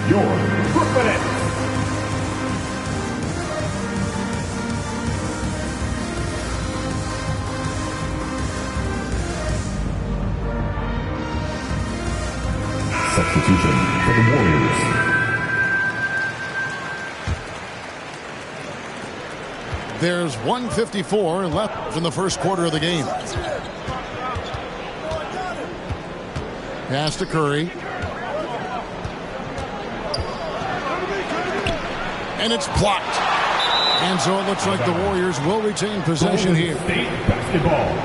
your Brooklyn Nets. Substitution for the Warriors. There's 1:54 left in the first quarter of the game. Pass to Curry. And it's blocked. And so it looks like the Warriors will retain possession here. State basketball.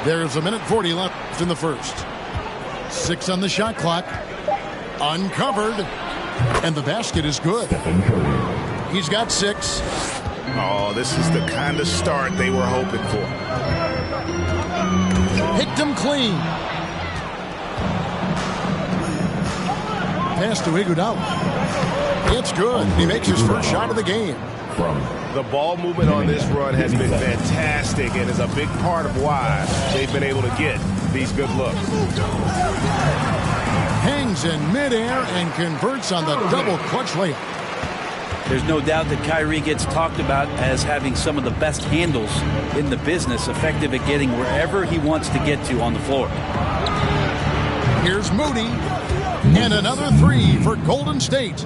There's 1:40 left in the first. 6 on the shot clock. Uncovered. And the basket is good. Stephen Curry. He's got 6. Oh, this is the kind of start they were hoping for. Picked him clean. Pass to Iguodala. It's good. He makes his first shot of the game. The ball movement on this run has been fantastic and is a big part of why they've been able to get these good looks. Hangs in midair and converts on the double clutch layup. There's no doubt that Kyrie gets talked about as having some of the best handles in the business, effective at getting wherever he wants to get to on the floor. Here's Moody. And another 3 for Golden State.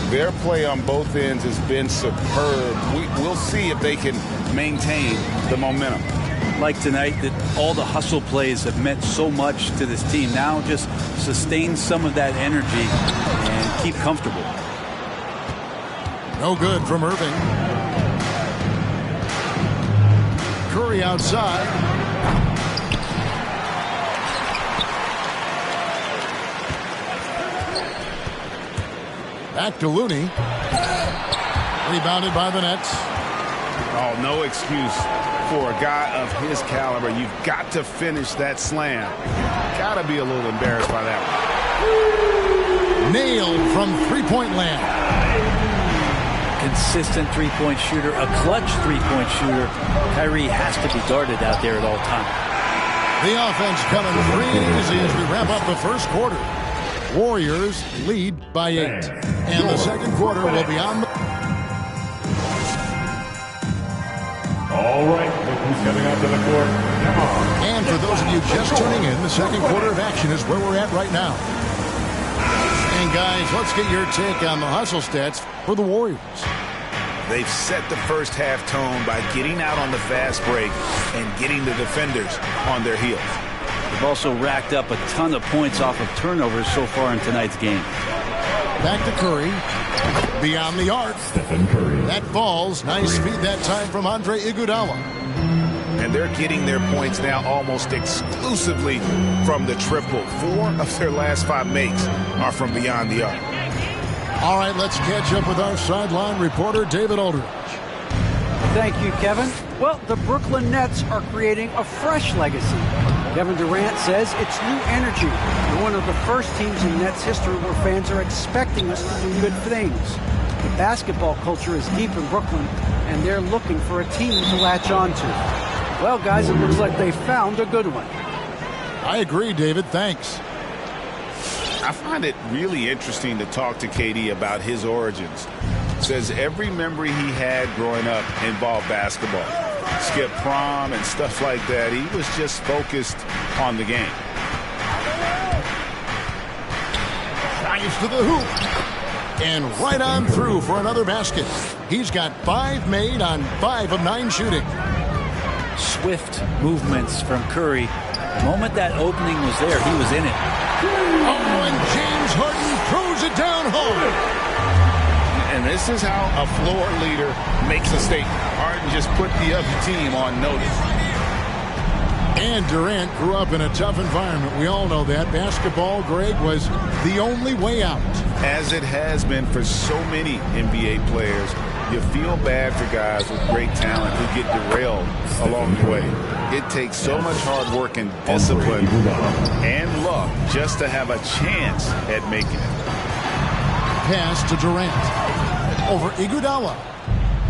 Their play on both ends has been superb. We'll see if they can maintain the momentum. Like tonight, that all the hustle plays have meant so much to this team. Now just sustain some of that energy and keep comfortable. No good from Irving. Curry outside. Back to Looney. Rebounded by the Nets. Oh, no excuse for a guy of his caliber. You've got to finish that slam. Got to be a little embarrassed by that one. Nailed from three-point land. Consistent three-point shooter, a clutch three-point shooter. Kyrie has to be guarded out there at all times. The offense coming crazy as we wrap up the first quarter. Warriors lead by 8. And the second quarter will be on. All right, look who's coming out to the court. Come on. And for those of you just tuning in, the second quarter of action is where we're at right now. And guys, let's get your take on the hustle stats for the Warriors. They've set the first half tone by getting out on the fast break and getting the defenders on their heels. They've also racked up a ton of points off of turnovers so far in tonight's game. Back to Curry. Beyond the arc. Stephen Curry. That falls. Nice feed that time from Andre Iguodala. And they're getting their points now almost exclusively from the triple. 4 of their last 5 makes are from beyond the arc. All right, let's catch up with our sideline reporter, David Aldridge. Thank you, Kevin. Well, the Brooklyn Nets are creating a fresh legacy. Kevin Durant says it's new energy. We're one of the first teams in Nets history where fans are expecting us to do good things. The basketball culture is deep in Brooklyn, and they're looking for a team to latch on to. Well, guys, it looks like they found a good one. I agree, David. Thanks. I find it really interesting to talk to KD about his origins. Says every memory he had growing up involved basketball. Skip prom and stuff like that. He was just focused on the game. Drives to the hoop. And right on through for another basket. He's got 5 made on 5 of 9 shooting. Swift movements from Curry. The moment that opening was there, he was in it. Oh, and James Harden throws it down hard. And this is how a floor leader makes a statement. Harden just put the other team on notice. And Durant grew up in a tough environment. We all know that. Basketball, Greg, was the only way out. As it has been for so many NBA players, you feel bad for guys with great talent who get derailed along the way. It takes so much hard work and discipline and luck just to have a chance at making it. Pass to Durant. Over Iguodala.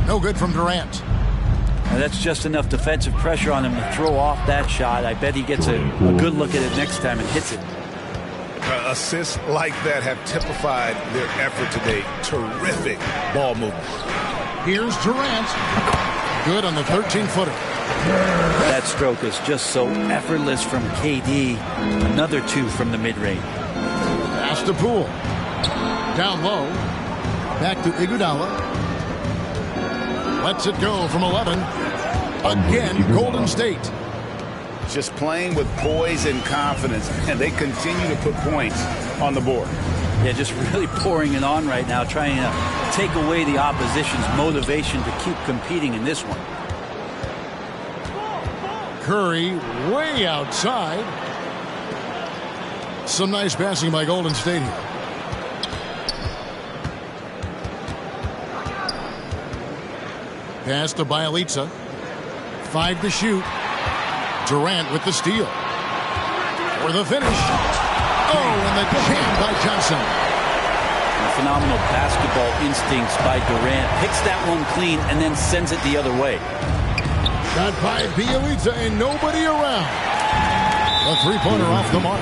No good from Durant. Now that's just enough defensive pressure on him to throw off that shot. I bet he gets a good look at it next time and hits it. Assists like that have typified their effort today. Terrific ball movement. Here's Durant. Good on the 13-footer. That stroke is just so effortless from KD. Another 2 from the mid-range. Pass to Poole. Down low. Back to Iguodala. Lets it go from 11. Again, Golden State. Just playing with poise and confidence, and they continue to put points on the board. Yeah, just really pouring it on right now, trying to take away the opposition's motivation to keep competing in this one. Curry way outside. Some nice passing by Golden State here. Pass to Bielitsa. 5 to shoot. Durant with the steal. For the finish. Oh, and the jam by Johnson. Phenomenal basketball instincts by Durant. Picks that one clean and then sends it the other way. Got by Bielitsa and nobody around. A three-pointer off the mark.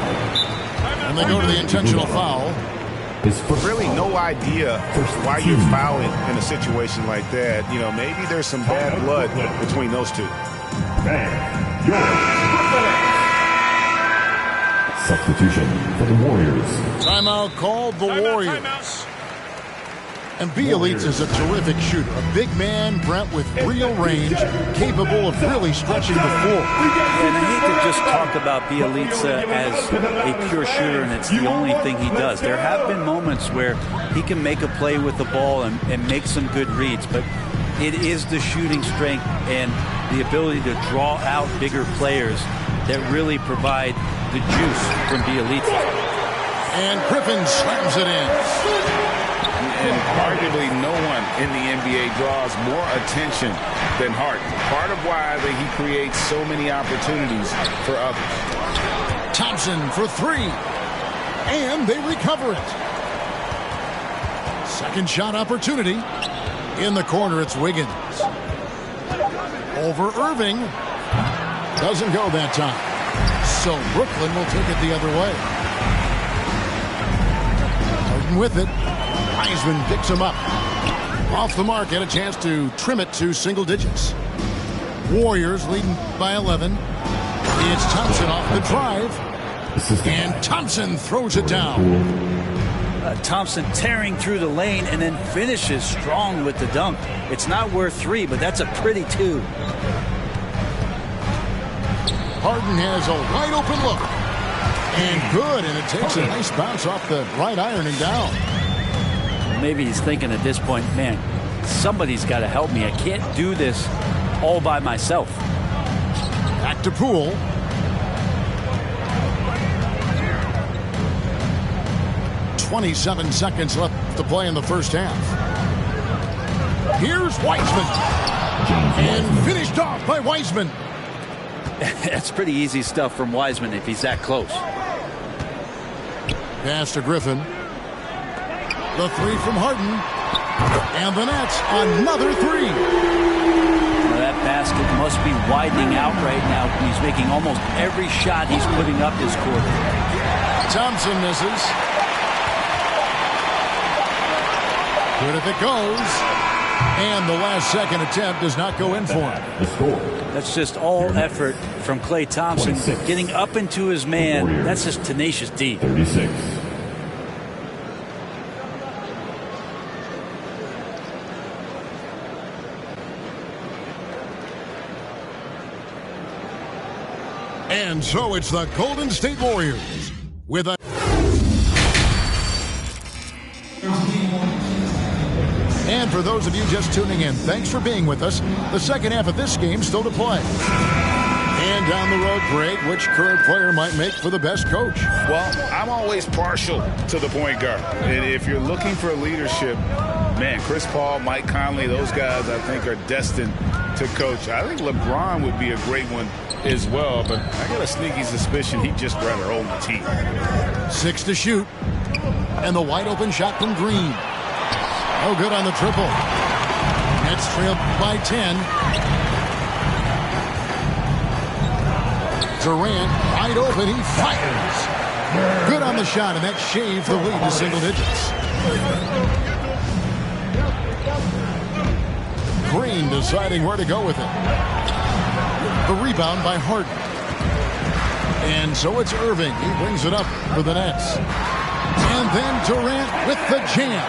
And they go to the intentional foul. Really no idea why you're fouling in a situation like that. You know, maybe there's some bad blood between those two. Substitution for the Warriors. Timeout called the Warriors. And Bielitsa is a terrific shooter. A big man, Brent, with real range, capable of really stretching the floor. And I hate to just talk about Bielitsa as a pure shooter and it's the only thing he does. There have been moments where he can make a play with the ball and make some good reads, but it is the shooting strength and the ability to draw out bigger players that really provide the juice from Bielitsa. And Griffin slams it in. And arguably no one in the NBA draws more attention than Harden. Part of why he creates so many opportunities for others. Thompson for 3. And they recover it. Second shot opportunity. In the corner, it's Wiggins. Over Irving. Doesn't go that time. So Brooklyn will take it the other way. Harden with it. Wiseman picks him up. Off the mark, had a chance to trim it to single digits. Warriors leading by 11. It's Thompson off the drive. And Thompson throws it down. Thompson tearing through the lane and then finishes strong with the dunk. It's not worth 3, but that's a pretty 2. Harden has a wide open look. And good, and it takes a nice bounce off the right iron and down. Maybe he's thinking at this point, man, somebody's got to help me. I can't do this all by myself. Back to Poole. .27 seconds left to play in the first half. Here's Wiseman. And finished off by Wiseman. That's pretty easy stuff from Wiseman if he's that close. Pass to Griffin. The 3 from Harden. And the Nets, another 3. Well, that basket must be widening out right now. He's making almost every shot he's putting up this quarter. Thompson misses. Good if it goes. And the last second attempt does not go in for him. That's just all effort from Klay Thompson. Getting up into his man. Warriors. That's just tenacious D. 36. And so it's the Golden State Warriors with a... And for those of you just tuning in, thanks for being with us. The second half of this game still to play. And down the road, Greg, which current player might make for the best coach? Well, I'm always partial to the point guard. And if you're looking for leadership, man, Chris Paul, Mike Conley, those guys I think are destined to coach. I think LeBron would be a great one as well, but I got a sneaky suspicion he'd just rather own the team. 6 to shoot. And the wide open shot from Green. Oh, good on the triple. Nets trailed by 10. Durant, wide open, he fires. Good on the shot, and that shaved the lead to single digits. Green deciding where to go with it. The rebound by Harden. And so it's Irving. He brings it up for the Nets. And then Durant with the jam.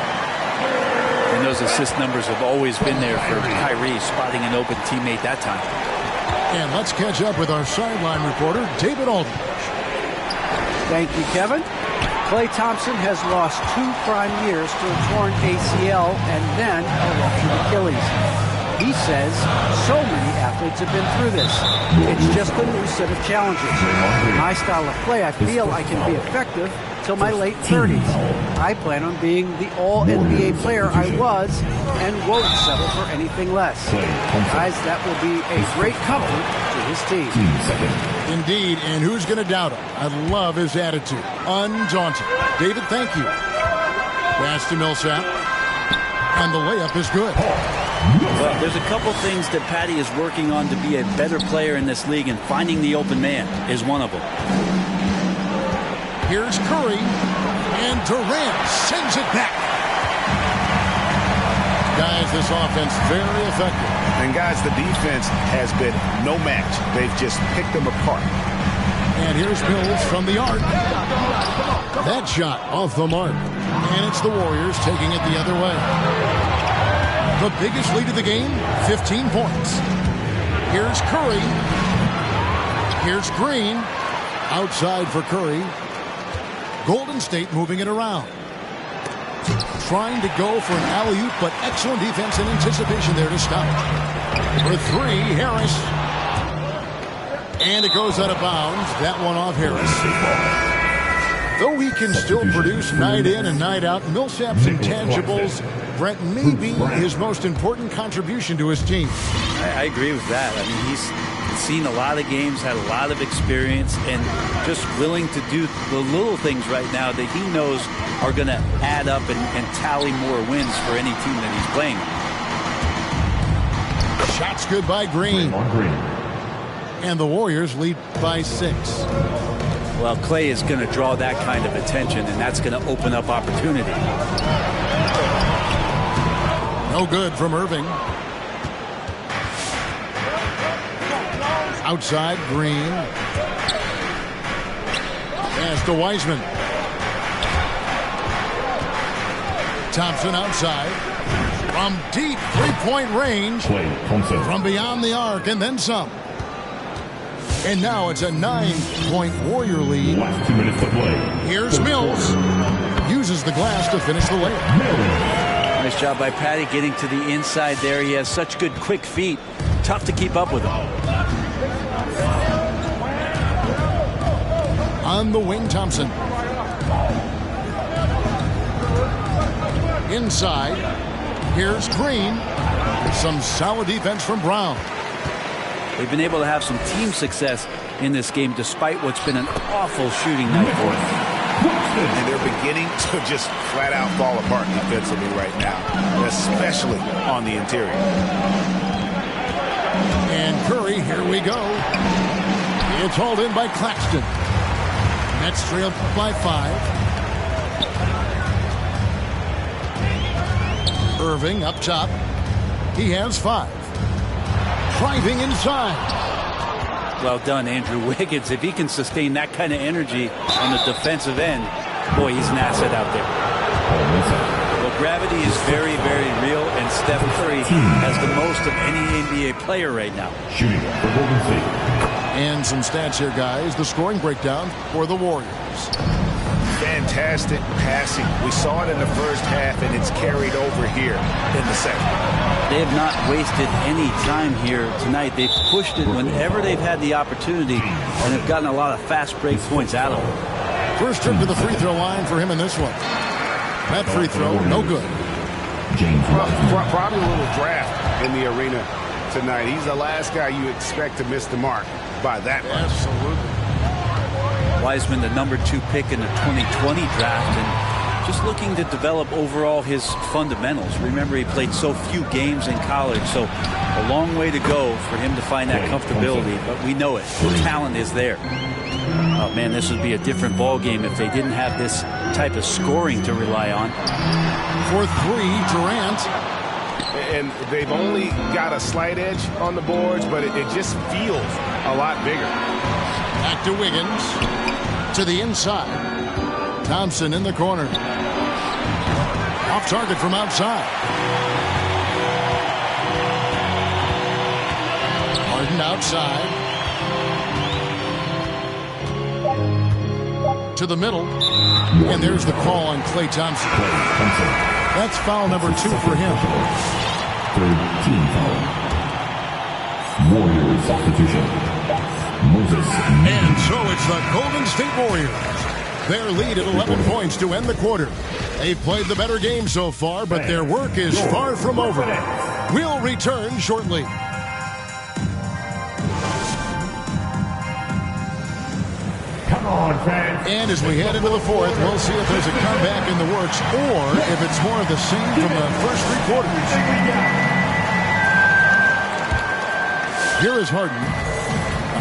And those assist numbers have always been there for Kyrie, spotting an open teammate that time. And let's catch up with our sideline reporter, David Aldridge. Thank you, Kevin. Klay Thompson has lost 2 prime years to a torn ACL and then a ruptured Achilles. He says so many athletes have been through this. It's just a new set of challenges. In my style of play, I feel I can be effective till my late 30s. I plan on being the all-NBA player I was and won't settle for anything less. Guys, that will be a great comfort to his team. Indeed, and who's going to doubt him? I love his attitude. Undaunted. David, thank you. Pass to Millsap. And the layup is good. Well, there's a couple things that Patty is working on to be a better player in this league, and finding the open man is one of them. Here's Curry, and Durant sends it back. Guys, this offense very effective. And guys, the defense has been no match. They've just picked them apart. And here's Mills from the arc. That shot off the mark. And it's the Warriors taking it the other way. The biggest lead of the game, 15 points. Here's Curry. Here's Green. Outside for Curry. Golden State moving it around. Trying to go for an alley-oop, but excellent defense and anticipation there to stop it. For 3, Harris. And it goes out of bounds. That one off Harris. Though he can still produce night in and night out, Millsap's intangibles, Brent, may be his most important contribution to his team. I agree with that. I mean, he's seen a lot of games, had a lot of experience, and just willing to do the little things right now that he knows are going to add up and tally more wins for any team that he's playing. Shots good by Green. And the Warriors lead by 6. Well, Klay is going to draw that kind of attention, and that's going to open up opportunity. No good from Irving. Outside, Green. Pass to Wiseman. Thompson outside. From deep three-point range. From beyond the arc, and then some. And now it's a 9-point Warrior lead. Last 2 minutes to play. Here's Mills. Uses the glass to finish the layup. Nice job by Patty getting to the inside there. He has such good quick feet. Tough to keep up with him. On the wing, Thompson. Inside. Here's Green. Some solid defense from Brown. They've been able to have some team success in this game despite what's been an awful shooting night for them. And they're beginning to just flat out fall apart defensively right now, especially on the interior. And Curry, here we go. It's hauled in by Claxton. Nets trail by 5. Irving up top. He has 5. Driving inside. Well done, Andrew Wiggins. If he can sustain that kind of energy on the defensive end, boy, he's an asset out there. Well, gravity is very, very real, and Steph Curry has the most of any NBA player right now. Shooting for Golden State. And some stats here, guys. The scoring breakdown for the Warriors. Fantastic passing. We saw it in the first half, and it's carried over here in the second. They have not wasted any time here tonight. They've pushed it whenever they've had the opportunity and have gotten a lot of fast break points out of it. First trip to the free throw line for him in this one. That free throw, no good. Probably a little draft in the arena tonight. He's the last guy you expect to miss the mark by that much. Absolutely. Wiseman, the number 2 pick in the 2020 draft, and just looking to develop overall his fundamentals. Remember, he played so few games in college, so a long way to go for him to find that comfortability, but we know it. The talent is there. Oh, man, this would be a different ball game if they didn't have this type of scoring to rely on. For three, Durant. And they've only got a slight edge on the boards, but it just feels a lot bigger. Back to Wiggins. To the inside. Thompson in the corner. Off target from outside. Harden outside. To the middle. And there's the call on Klay Thompson. That's foul number 2 for him. Third team foul. Warriors substitution. Moses. And so it's the Golden State Warriors. Their lead at 11 points to end the quarter. They've played the better game so far, but their work is far from over. We'll return shortly. Come on, fans. And as we head into the fourth, we'll see if there's a comeback in the works or if it's more of the same from the first 3 quarters. Here is Harden.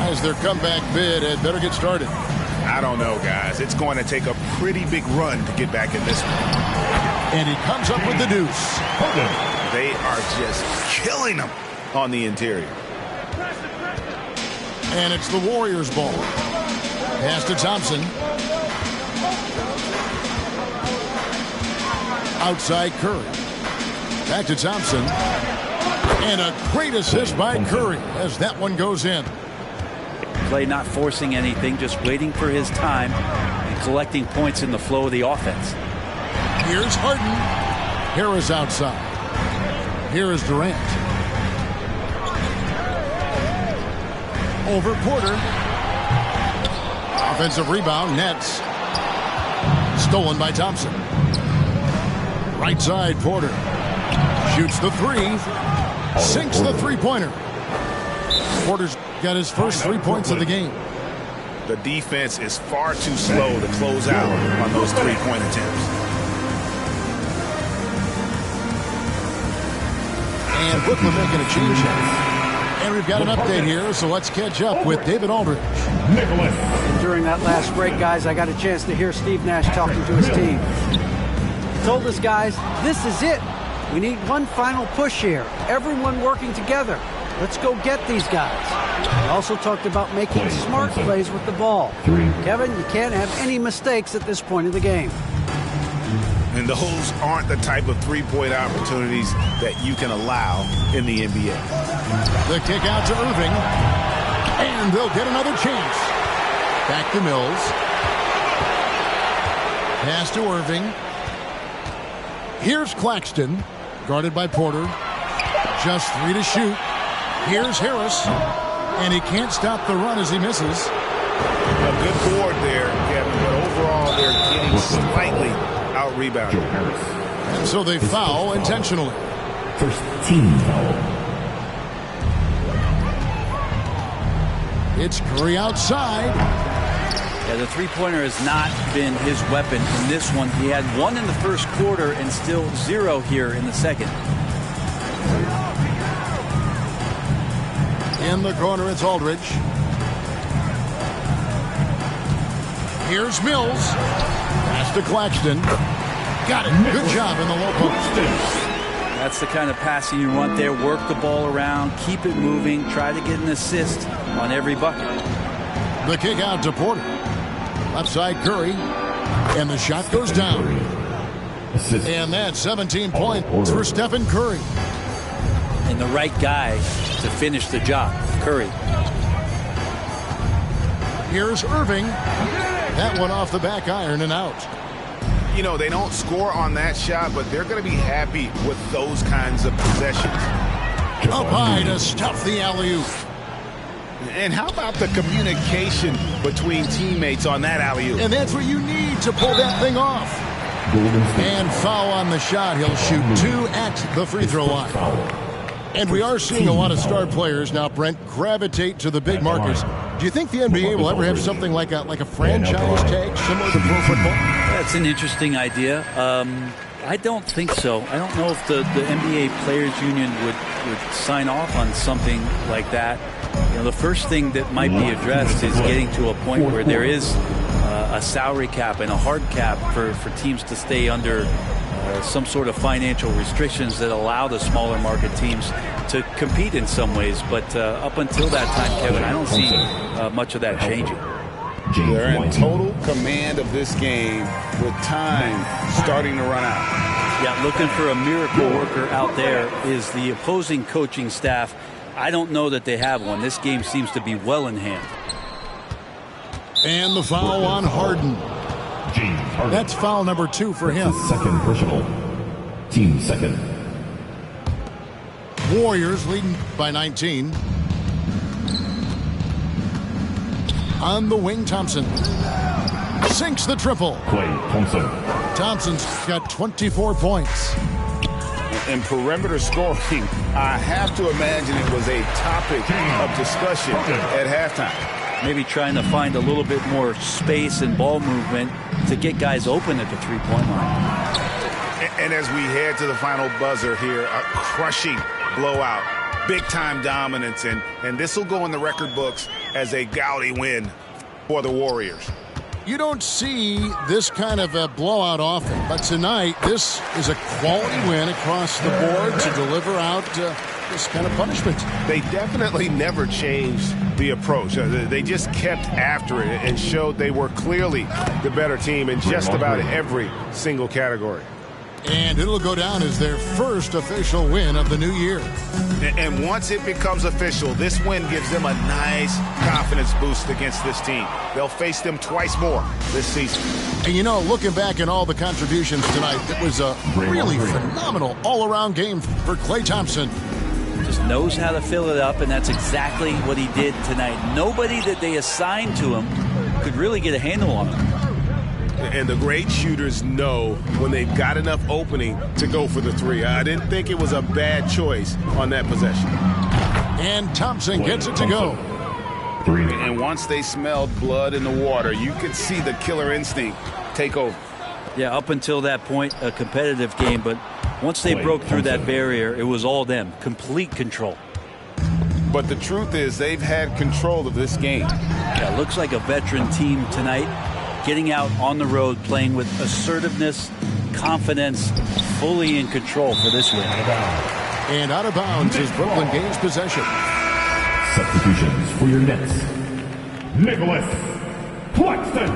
As their comeback bid had better get started. I don't know, guys. It's going to take a pretty big run to get back in this one. And he comes up with the deuce. They are just killing them on the interior. And it's the Warriors' ball. Pass to Thompson. Outside Curry. Back to Thompson. And a great assist by Curry as that one goes in. Klay not forcing anything, just waiting for his time and collecting points in the flow of the offense. Here's Harden. Harris outside. Here is Durant. Over Porter. Offensive rebound, Nets. Stolen by Thompson. Right side, Porter. Shoots the 3. Sinks the three-pointer. Porter's got his first 3 points of the game. The defense is far too slow to close out on those 3-point attempts. And Brooklyn making a change. And we've got an update here, so let's catch up with David Aldridge. And during that last break, guys, I got a chance to hear Steve Nash talking to his team. He told us, guys, this is it. We need one final push here. Everyone working together. Let's go get these guys. He also talked about making smart plays with the ball. Kevin, you can't have any mistakes at this point of the game. And those aren't the type of 3-point opportunities that you can allow in the NBA. The kick out to Irving. And they'll get another chance. Back to Mills. Pass to Irving. Here's Claxton. Guarded by Porter. Just 3 to shoot. Here's Harris. And he can't stop the run as he misses. A good board there, Kevin, but overall they're getting slightly out-rebounded. And so they foul intentionally. First team foul. It's Curry outside. Yeah, the three-pointer has not been his weapon in this one. He had 1 in the first quarter and still 0 here in the second. In the corner, it's Aldridge. Here's Mills. Pass to Claxton. Got it. Good job in the low post. That's the kind of passing you want there. Work the ball around, keep it moving, try to get an assist on every bucket. The kick out to Porter. Left side Curry. And the shot goes down. And that's 17 points for Stephen Curry. And the right guy to finish the job, Curry. Here's Irving. That one off the back iron and out. You know, they don't score on that shot, but they're going to be happy with those kinds of possessions. Up high to stuff the alley-oop. And how about the communication between teammates on that alley-oop? And that's what you need to pull that thing off. And foul on the shot. He'll shoot 2 at the free throw line. And we are seeing a lot of star players now, Brent, gravitate to the big markers. Do you think the NBA will ever have something like a franchise tag similar to pro football? That's an interesting idea. I don't think so. I don't know if the NBA Players Union would would sign off on something like that, the first thing that might be addressed is getting to a point where there is a salary cap and a hard cap for teams to stay under some sort of financial restrictions that allow the smaller market teams to compete in some ways. But up until that time, Kevin, I don't see much of that changing. They're in total command of this game with time starting to run out. Yeah, looking for a miracle worker out there is the opposing coaching staff. I don't know that they have one. This game seems to be well in hand. And the foul on Harden. That's foul number 2 for him. Second personal. Team second. Warriors leading by 19. On the wing, Thompson sinks the triple. Klay Thompson. Thompson's got 24 points. In perimeter scoring, I have to imagine it was a topic of discussion at halftime. Maybe trying to find a little bit more space and ball movement to get guys open at the three-point line. And as we head to the final buzzer here, a crushing blowout, big-time dominance, and this will go in the record books as a gaudy win for the Warriors. You don't see this kind of a blowout often, but tonight this is a quality win across the board to deliver out this kind of punishment. They definitely never changed the approach. They just kept after it and showed they were clearly the better team in just about every single category. And it'll go down as their first official win of the new year. And once it becomes official, this win gives them a nice confidence boost against this team. They'll face them twice more this season. And looking back at all the contributions tonight, it was a really phenomenal all-around game for Klay Thompson. Just knows how to fill it up, and that's exactly what he did tonight. Nobody that they assigned to him could really get a handle on him. And the great shooters know when they've got enough opening to go for the three. I didn't think it was a bad choice on that possession. And Thompson gets it to go. And once they smelled blood in the water, you could see the killer instinct take over. Yeah, up until that point, a competitive game, but once they broke through that barrier, it was all them. Complete control. But the truth is they've had control of this game. Yeah, looks like a veteran team tonight. Getting out on the road, playing with assertiveness, confidence, fully in control for this win. And out of bounds as Brooklyn gains possession. Substitutions for your Nets. Nicholas Claxton.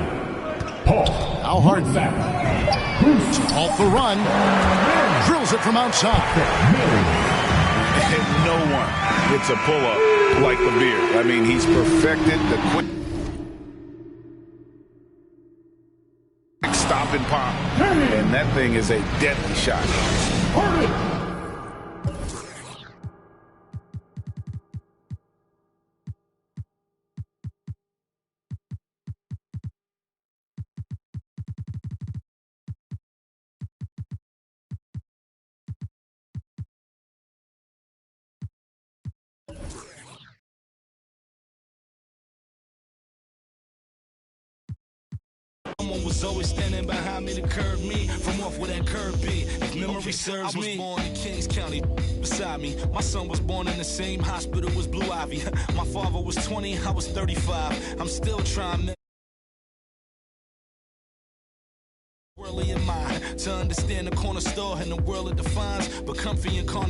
Paul. Al Harden. Off the run. Drills it from outside. And no one gets a pull-up like LeVere. I mean, he's perfected the quick stop and pop, and that thing is a deadly shot. Someone was always standing behind me to curb me from off where that curb be. If memory serves me, I was born in Kings County beside me. My son was born in the same hospital as Blue Ivy. My father was 20, I was 35. I'm still trying to worldly in mind to understand the corner store and the world it defines, but comfy and calm.